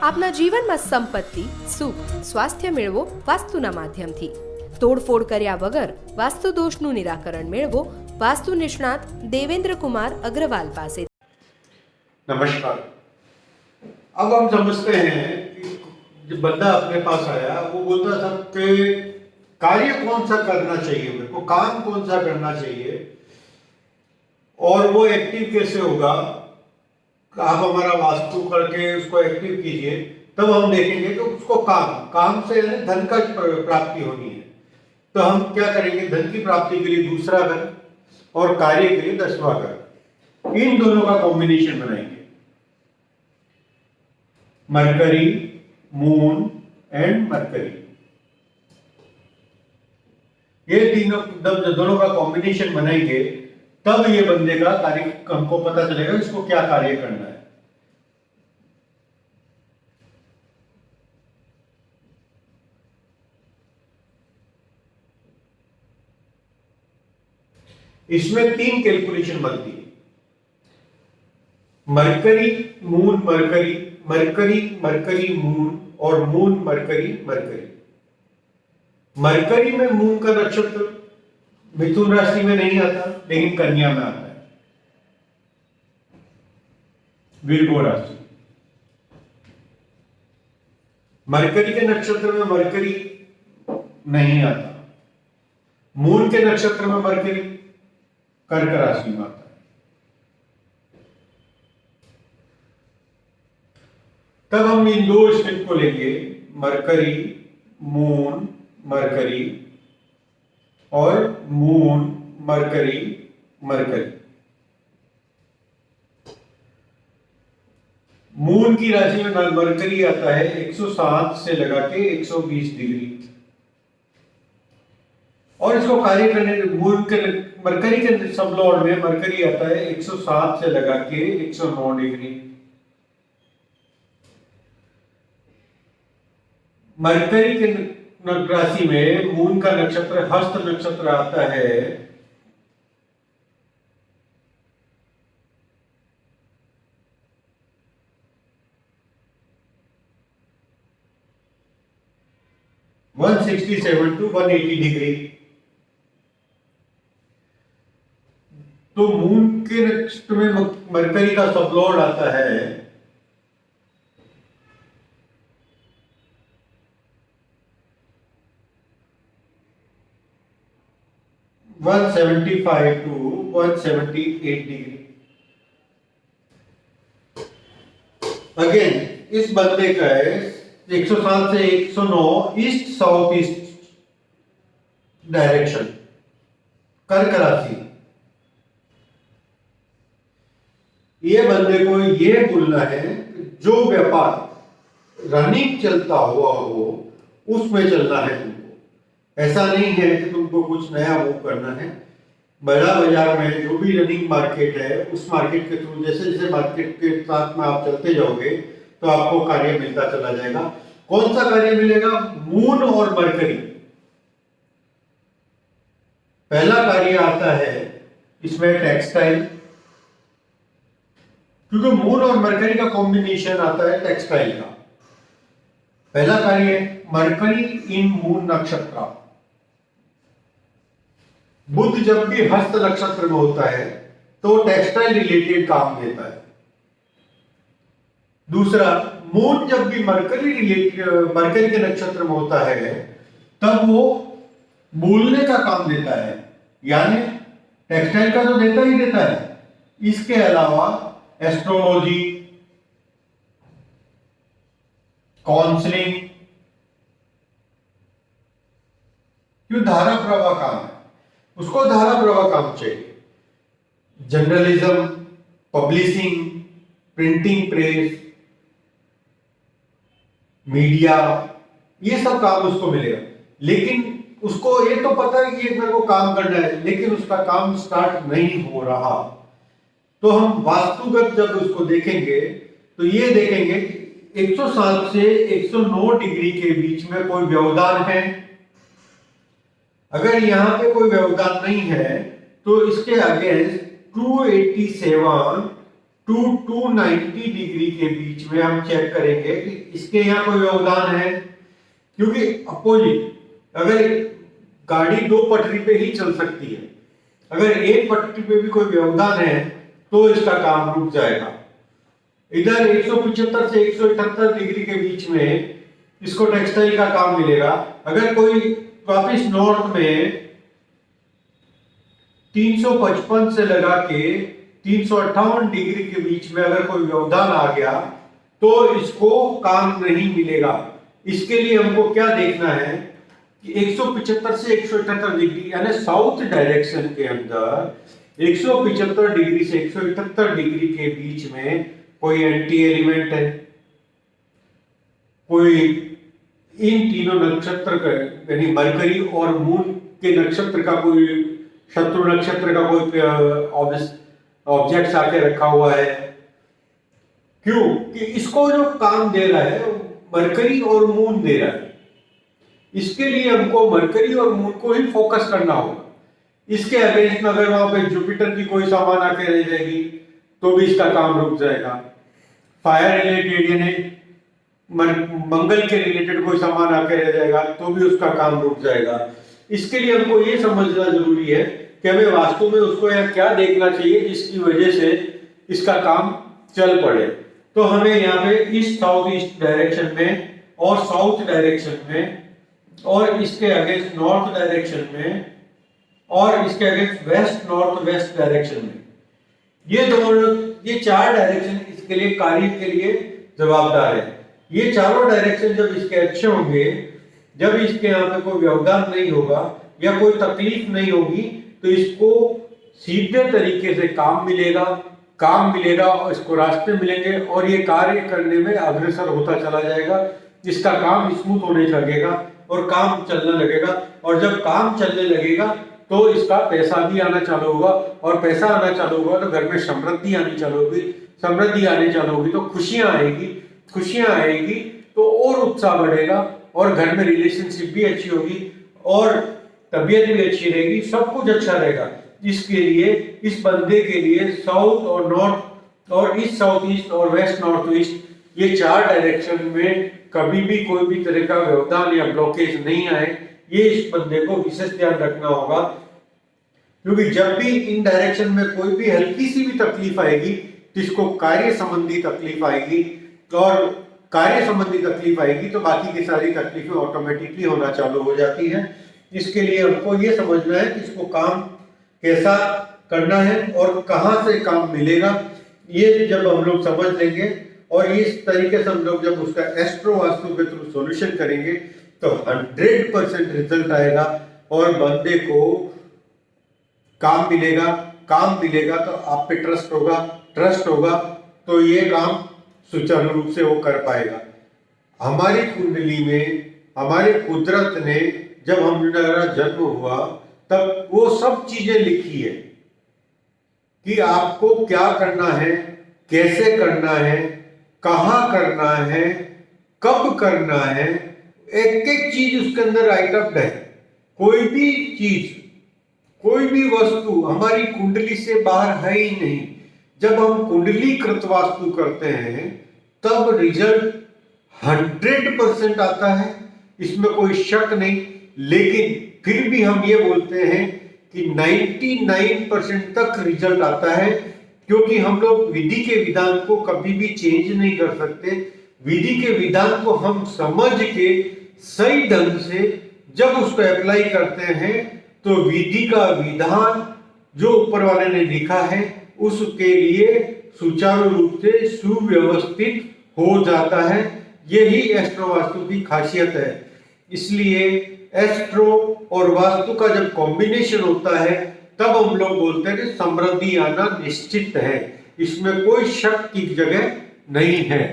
આપના જીવનમાં સંપત્તિ, સુખ, સ્વાસ્થ્ય મેળવો વાસ્તુના માધ્યમથી. તોડફોડ કર્યા વગર વાસ્તુ દોષનું નિરાકરણ મેળવો વાસ્તુ નિષ્ણાત देवेंद्र कुमार अग्रवाल पासे. नमस्कार। अब हम समझते हैं कि जब बंदा अपने पास आया वो बोलता था कि कार्य कौन सा करना चाहिए, मेरे को काम कौन सा करना चाहिए और वो एक्टिव कैसे होगा। आप हमारा वास्तु करके उसको एक्टिव कीजिए, तब हम देखेंगे कि उसको काम से धन का प्राप्ति होनी है। तो हम क्या करेंगे, धन की प्राप्ति के लिए दूसरा घर और कार्य के लिए 10वां घर, इन दोनों का कॉम्बिनेशन बनाएंगे। मरकरी, मून एंड मरकरी, ये तीनों दोनों का कॉम्बिनेशन बनाएंगे, तब ये बंदे का कार्य हमको पता चलेगा इसको क्या कार्य करना है। इसमें 3 कैलकुलेशन बनती है, mercury moon mercury, mercury mercury moon और मून मरकरी मरकरी। मरकरी में मून का नक्षत्र मिथुन राशि में नहीं आता, लेकिन कन्या में आता है, विर्गो राशि। मरकरी के नक्षत्र में मरकरी नहीं आता, मून के नक्षत्र में मरकरी कर्क राशि में आता है। तब हम इन 2 स्टेप को लेंगे, मरकरी मून मरकरी और मून मरकरी मरकरी। मून की राशि में मरकरी आता है 107 से लगा के 120 डिग्री, और इसको कार्य करने मून के मरकरी के सबलॉर्ड में मरकरी आता है 107 से लगा के 109 डिग्री। मरकरी के राशि में मून का नक्षत्र हस्त नक्षत्र आता है 167 to 180 डिग्री। तो मून के नक्षत्र में मरकरी का सबलॉर्ड आता है 175 to 178 डिग्री। अगेन इस बंदे का है 107 से 109 ईस्ट साउथ ईस्ट डायरेक्शन, कर्क राशि। ये बंदे को ये बोलना है जो व्यापार रनिंग चलता हुआ हो उसमें चलना है तुमको। ऐसा नहीं है कि तुमको कुछ नया मूव करना है। बड़ा बाजार में जो भी रनिंग मार्केट है उस मार्केट के थ्रू जैसे जैसे मार्केट के साथ में आप चलते जाओगे तो आपको कार्य मिलता चला जाएगा। कौन सा कार्य मिलेगा? मून और मरकरी। पहला कार्य आता है इसमें टेक्सटाइल, क्योंकि मून और मरकरी का कॉम्बिनेशन आता है टेक्सटाइल का। पहला कार्य मरकरी इन मून नक्षत्र। बुध जब भी हस्त नक्षत्र में होता है तो टेक्सटाइल रिलेटेड काम देता है। दूसरा, मून जब भी मरकरी के नक्षत्र में होता है तब वो बोलने का काम देता है, यानी टेक्सटाइल का तो देता ही देता है। इसके अलावा एस्ट्रोलॉजी, काउंसलिंग, जो धारा प्रवाह काम है उसको धारा प्रवाह काम चाहिए। Journalism, publishing, printing press, media, ये सब काम उसको मिलेगा। लेकिन उसको ये तो पता है कि मेरे को काम करना है, लेकिन उसका काम स्टार्ट नहीं हो रहा। तो हम वास्तुगत जब उसको देखेंगे तो ये देखेंगे कि 107 से 109 डिग्री के बीच में कोई व्यवधान है। अगर यहां पे कोई व्यवधान नहीं है तो इसके अगेंस्ट 287 टू 290 डिग्री के बीच में हम चेक करेंगे कि इसके यहाँ कोई व्यवधान है, क्योंकि अपोजिट अगर गाड़ी दो पटरी पे ही चल सकती है, अगर एक पटरी पे भी कोई व्यवधान है तो इसका काम रुक जाएगा। इधर 175 से 178 डिग्री के बीच में इसको टेक्सटाइल का काम मिलेगा। अगर कोई वापिस नॉर्थ में 355 से लगा के 358 डिग्री के बीच में अगर कोई व्यवधान आ गया तो इसको काम नहीं मिलेगा। इसके लिए हमको क्या देखना है कि 175 से 178 डिग्री यानी साउथ डायरेक्शन के अंदर 175 डिग्री से 178 डिग्री के बीच में कोई एंटी एलिमेंट है, कोई इन तीनों नक्षत्र का यानी मरकरी और मून के नक्षत्र का कोई शत्रु नक्षत्र का कोई ऑब्जेक्ट आके रखा हुआ है। क्यों कि इसको जो काम दे रहा है मरकरी और मून दे रहा है। इसके लिए हमको मरकरी और मून को ही फोकस करना होगा। इसके अगेंस्ट में अगर वहां पे जुपिटर की कोई सामान आके रह जाएगी तो भी इसका काम रुक जाएगा। फायर रिलेटेड यानी मंगल के रिलेटेड कोई सामान आके रह जाएगा तो भी उसका काम रुक जाएगा। इसके लिए हमको ये समझना जरूरी है कि हमें वास्तु में उसको यहाँ क्या देखना चाहिए जिसकी वजह से इसका काम चल पड़े। तो हमें यहाँ पे ईस्ट साउथ ईस्ट डायरेक्शन में और साउथ डायरेक्शन में और इसके अगेंस्ट नॉर्थ डायरेक्शन में और इसके against west north west direction में, ये चार डायरेक्शन इसके लिए कार्य के लिए जवाबदार है। ये चारों डायरेक्शन जब इसके अच्छे होंगे, जब इसके यहाँ पे कोई व्यवधान नहीं होगा या कोई तकलीफ नहीं होगी तो इसको सीधे तरीके से काम मिलेगा और इसको रास्ते मिलेंगे और ये कार्य करने में अग्रसर होता चला जाएगा। इसका काम स्मूथ होने लगेगा और काम चलने लगेगा, और जब काम चलने लगेगा तो इसका पैसा भी आना चालू होगा, और पैसा आना चालू होगा तो घर में समृद्धि आनी चालू होगी, समृद्धि आने चालू होगी तो खुशियां आएगी तो और उत्साह बढ़ेगा और घर में रिलेशनशिप भी अच्छी होगी और तबीयत भी अच्छी रहेगी, सब कुछ अच्छा रहेगा। इसके लिए इस बंदे के लिए साउथ और नॉर्थ और ईस्ट साउथ ईस्ट और वेस्ट नॉर्थ ईस्ट ये चार डायरेक्शन में कभी भी कोई भी तरह का व्यवधान या ब्लॉकेज नहीं आए, ये इस बंदे को विशेष ध्यान रखना होगा। क्योंकि जब भी इन डायरेक्शन में कोई भी हल्की सी भी तकलीफ आएगी तो इसको कार्य संबंधी तकलीफ आएगी, और कार्य संबंधी तकलीफ आएगी तो बाकी की सारी तकलीफें ऑटोमेटिकली होना चालू हो जाती है। इसके लिए हमको ये समझना है कि इसको काम कैसा करना है और कहाँ से काम मिलेगा। ये जब हम लोग समझ लेंगे और इस तरीके से हम लोग जब उसका एस्ट्रो वास्तु के थ्रू सॉल्यूशन करेंगे तो 100% रिजल्ट आएगा और बंदे को काम मिलेगा तो आप पे ट्रस्ट होगा तो ये काम सुचारू रूप से वो कर पाएगा। हमारी कुंडली में हमारे कुदरत ने जब हमारा जन्म हुआ तब वो सब चीजें लिखी है कि आपको क्या करना है, कैसे करना है, कहाँ करना है, कब करना है, एक एक चीज उसके अंदर राइटअप है। कोई भी चीज, कोई भी वस्तु हमारी कुंडली से बाहर है ही नहीं। जब हम कुंडलीकृत वास्तु करते हैं तब रिजल्ट 100% आता है, इसमें कोई शक नहीं। लेकिन फिर भी हम ये बोलते हैं कि 99% तक रिजल्ट आता है, क्योंकि हम लोग विधि के विधान को कभी भी चेंज नहीं कर सकते। विधि के विधान को हम समझ के सही ढंग से जब उसको अप्लाई करते हैं तो विधि का विधान जो ऊपर वाले ने लिखा है उसके लिए सुचारू रूप से सुव्यवस्थित हो जाता है। यही एस्ट्रो वास्तु की खासियत है। इसलिए एस्ट्रो और वास्तु का जब कॉम्बिनेशन होता है तब हम लोग बोलते हैं कि समृद्धि आना निश्चित है, इसमें कोई शक की जगह नहीं है।